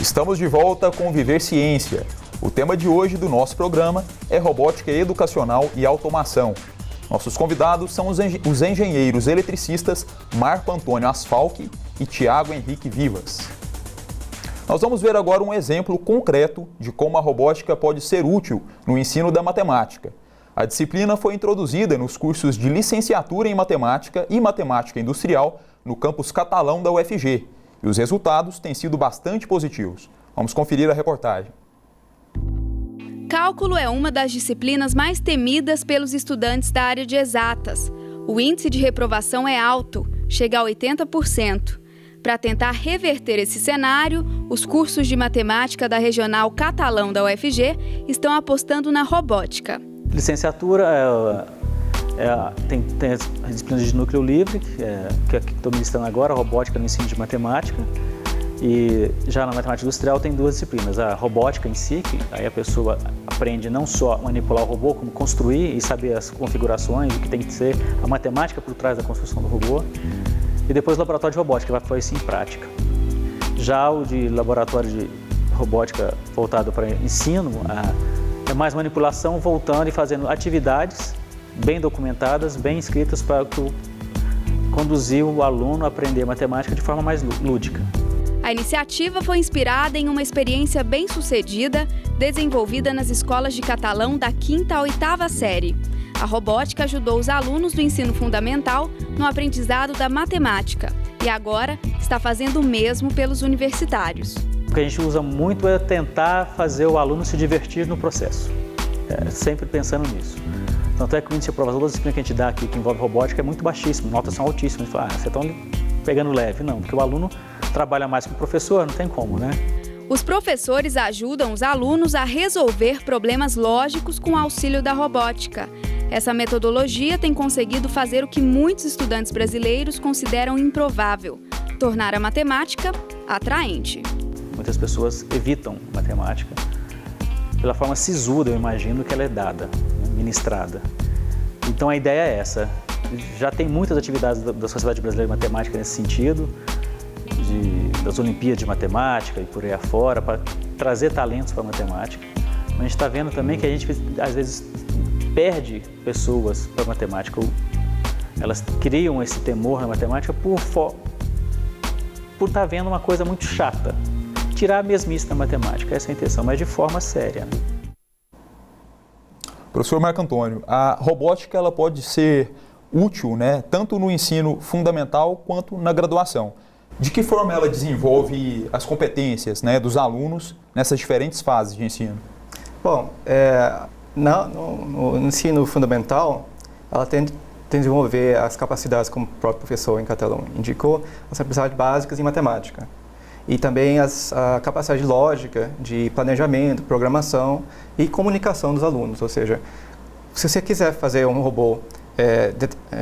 Estamos de volta com Viver Ciência. O tema de hoje do nosso programa é robótica educacional e automação. Nossos convidados são os engenheiros eletricistas Marco Antônio Asfalque e Tiago Henrique Vivas. Nós vamos ver agora um exemplo concreto de como a robótica pode ser útil no ensino da matemática. A disciplina foi introduzida nos cursos de licenciatura em matemática e matemática industrial no campus Catalão da UFG. E os resultados têm sido bastante positivos. Vamos conferir a reportagem. Cálculo é uma das disciplinas mais temidas pelos estudantes da área de exatas. O índice de reprovação é alto, chega a 80%. Para tentar reverter esse cenário, os cursos de matemática da Regional Catalão da UFG estão apostando na robótica. Licenciatura tem as disciplinas de núcleo livre, que estou ministrando agora, a robótica no ensino de matemática. E já na matemática industrial tem duas disciplinas, a robótica em si, que aí a pessoa aprende não só manipular o robô, como construir e saber as configurações, o que tem que ser, a matemática por trás da construção do robô. E depois o laboratório de robótica, que vai pôr isso em prática. Já o de laboratório de robótica voltado para ensino, é mais manipulação, voltando e fazendo atividades bem documentadas, bem escritas para conduzir o aluno a aprender matemática de forma mais lúdica. A iniciativa foi inspirada em uma experiência bem-sucedida desenvolvida nas escolas de Catalão da 5ª à 8ª série. A robótica ajudou os alunos do ensino fundamental no aprendizado da matemática e agora está fazendo o mesmo pelos universitários. O que a gente usa muito é tentar fazer o aluno se divertir no processo, sempre pensando nisso. Tanto é que o índice de aprovação da disciplina que a gente dá aqui, que envolve robótica, é muito baixíssimo, notas são altíssimas. Vocês estão pegando leve. Não, porque o aluno trabalha mais com o professor, não tem como, né? Os professores ajudam os alunos a resolver problemas lógicos com o auxílio da robótica. Essa metodologia tem conseguido fazer o que muitos estudantes brasileiros consideram improvável: tornar a matemática atraente. Muitas pessoas evitam matemática pela forma sisuda, eu imagino, que ela é dada, ministrada. Então a ideia é essa. Já tem muitas atividades da Sociedade Brasileira de Matemática nesse sentido, das Olimpíadas de Matemática e por aí afora, para trazer talentos para a matemática. Mas a gente está vendo também que a gente, às vezes, perde pessoas para a matemática. Elas criam esse temor na matemática por estar vendo uma coisa muito chata. Tirar a mesmice da matemática, essa é a intenção, mas de forma séria. Professor Marco Antônio, a robótica ela pode ser útil, né, tanto no ensino fundamental quanto na graduação. De que forma ela desenvolve as competências, né, dos alunos nessas diferentes fases de ensino? Bom, no ensino fundamental, ela tem de desenvolver as capacidades, como o próprio professor em Catalão indicou, as capacidades básicas em matemática. E também a capacidade lógica de planejamento, programação e comunicação dos alunos. Ou seja, se você quiser fazer um robô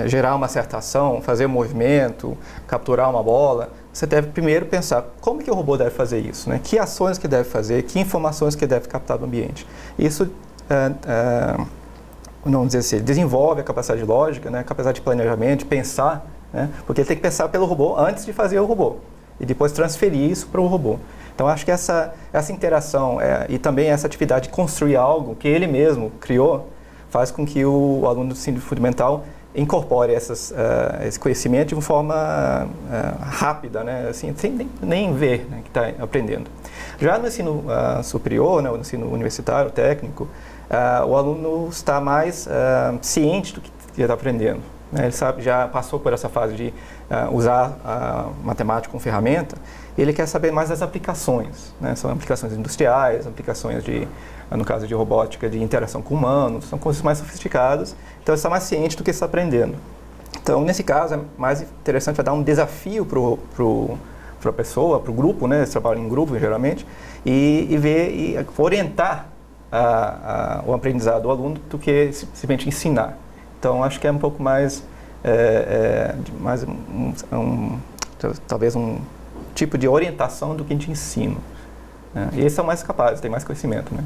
gerar uma certa ação, fazer um movimento, capturar uma bola, você deve primeiro pensar como que o robô deve fazer isso, né? Que ações que deve fazer, que informações que deve captar do ambiente. Isso, vamos dizer assim, desenvolve a capacidade lógica, né? A capacidade de planejamento, de pensar, né? Porque ele tem que pensar pelo robô antes de fazer o robô e depois transferir isso para o robô. Então, acho que essa interação e também essa atividade de construir algo que ele mesmo criou faz com que o aluno do ensino fundamental incorpore esse conhecimento de uma forma rápida, né? Assim, sem nem ver, né, que está aprendendo. Já no ensino superior, né, no ensino universitário, técnico, o aluno está mais ciente do que ele está aprendendo. Né? Ele sabe, já passou por essa fase de usar a matemática como ferramenta, e ele quer saber mais das aplicações, né? São aplicações industriais, aplicações no caso de robótica, de interação com humanos, são coisas mais sofisticadas, então ele está mais ciente do que está aprendendo. Então, nesse caso, é mais interessante dar um desafio para a pessoa, para o grupo, né? Eles trabalham em grupo, geralmente, e orientar o aprendizado do aluno do que simplesmente ensinar. Então, acho que é um pouco mais, talvez um tipo de orientação do que de ensino. Né? E eles são mais capazes, têm mais conhecimento. Né?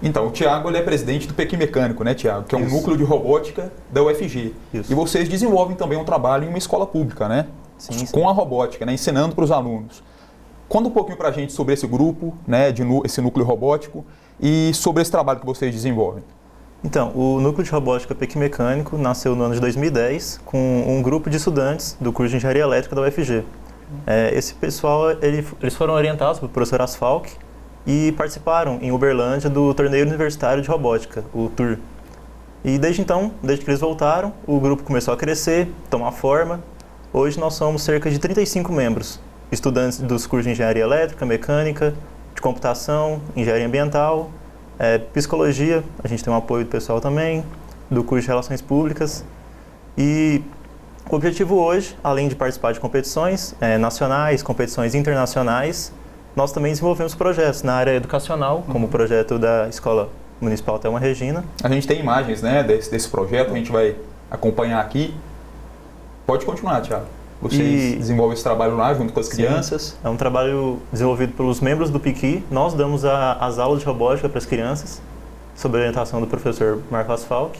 Então, o Tiago ele é presidente do Pequi Mecânico, né, Tiago? Que é um núcleo de robótica da UFG. Isso. E vocês desenvolvem também um trabalho em uma escola pública, né? Sim, sim. Com a robótica, né? Ensinando para os alunos. Conta um pouquinho para a gente sobre esse grupo, né, esse núcleo robótico e sobre esse trabalho que vocês desenvolvem. Então, o Núcleo de Robótica PEC Mecânico nasceu no ano de 2010 com um grupo de estudantes do curso de Engenharia Elétrica da UFG. Esse pessoal, eles foram orientados pelo professor Asfalk e participaram em Uberlândia do Torneio Universitário de Robótica, o TUR. E desde então, desde que eles voltaram, o grupo começou a crescer, tomar forma. Hoje nós somos cerca de 35 membros, estudantes dos cursos de Engenharia Elétrica, Mecânica, de Computação, Engenharia Ambiental, Psicologia, a gente tem um apoio do pessoal também, do curso de Relações Públicas. E o objetivo hoje, além de participar de competições nacionais, competições internacionais, nós também desenvolvemos projetos na área educacional, como o projeto da Escola Municipal Thelma Regina. A gente tem imagens, né, desse projeto, a gente vai acompanhar aqui. Pode continuar, Thiago. Vocês desenvolvem esse trabalho lá junto com as crianças? Sim, é um trabalho desenvolvido pelos membros do PIQI. Nós damos as aulas de robótica para as crianças, sob a orientação do professor Marco Asfalk.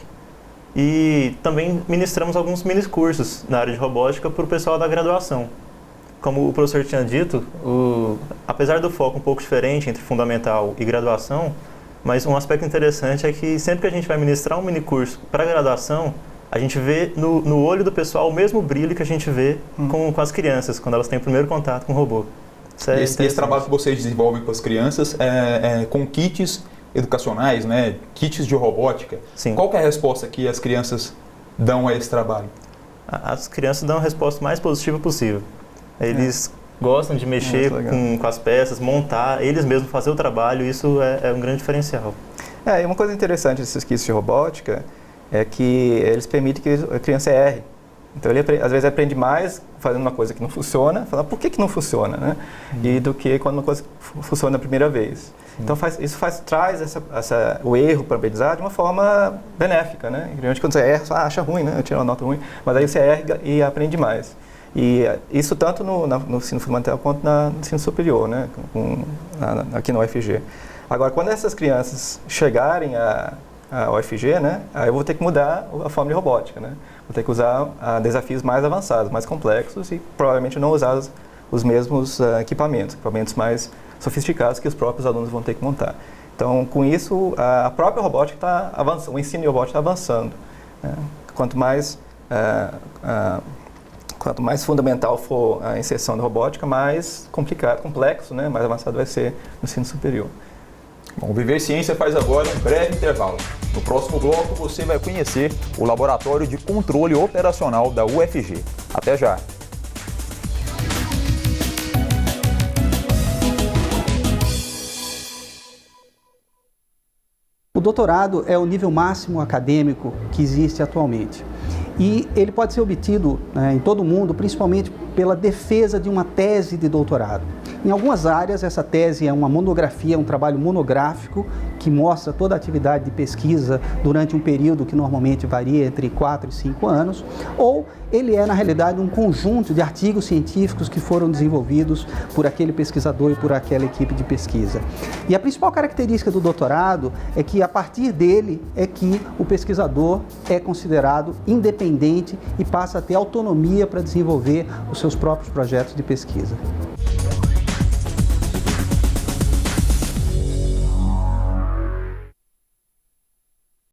E também ministramos alguns mini cursos na área de robótica para o pessoal da graduação. Como o professor tinha dito, apesar do foco um pouco diferente entre fundamental e graduação, mas um aspecto interessante é que sempre que a gente vai ministrar um mini curso para graduação, a gente vê no olho do pessoal o mesmo brilho que a gente vê com as crianças, quando elas têm o primeiro contato com o robô. Esse trabalho que vocês desenvolvem com as crianças é com kits educacionais, né? Kits de robótica. Sim. Qual que é a resposta que as crianças dão a esse trabalho? As crianças dão a resposta mais positiva possível. Eles gostam de mexer com as peças, montar, eles mesmos fazer o trabalho, isso é um grande diferencial. E uma coisa interessante desses kits de robótica é que eles permitem que a criança erre. Então ele às vezes aprende mais fazendo uma coisa que não funciona, falando por que não funciona, né? E do que quando uma coisa funciona a primeira vez. Então traz o erro para a aprendizagem de uma forma benéfica, né? Geralmente quando você erra, você acha ruim, né? Eu tiro uma nota ruim, mas aí você erra e aprende mais. E isso tanto no ensino fundamental quanto no ensino superior, né? Aqui na UFG. Agora, quando essas crianças chegarem a UFG, né? Aí eu vou ter que mudar a forma de robótica, né? Vou ter que usar desafios mais avançados, mais complexos e provavelmente não usar os mesmos equipamentos mais sofisticados que os próprios alunos vão ter que montar. Então, com isso, a própria robótica está avançando, o ensino de robótica está avançando, né? Quanto mais fundamental for a inserção da robótica, mais complexo, né? Mais avançado vai ser no ensino superior. Bom, o Viver Ciência faz agora um breve intervalo. No próximo bloco você vai conhecer o Laboratório de Controle Operacional da UFG. Até já! O doutorado é o nível máximo acadêmico que existe atualmente. E ele pode ser obtido em todo o mundo, principalmente pela defesa de uma tese de doutorado. Em algumas áreas, essa tese é uma monografia, um trabalho monográfico que mostra toda a atividade de pesquisa durante um período que normalmente varia entre 4 e 5 anos, ou ele é, na realidade, um conjunto de artigos científicos que foram desenvolvidos por aquele pesquisador e por aquela equipe de pesquisa. E a principal característica do doutorado é que, a partir dele, é que o pesquisador é considerado independente e passa a ter autonomia para desenvolver os seus próprios projetos de pesquisa.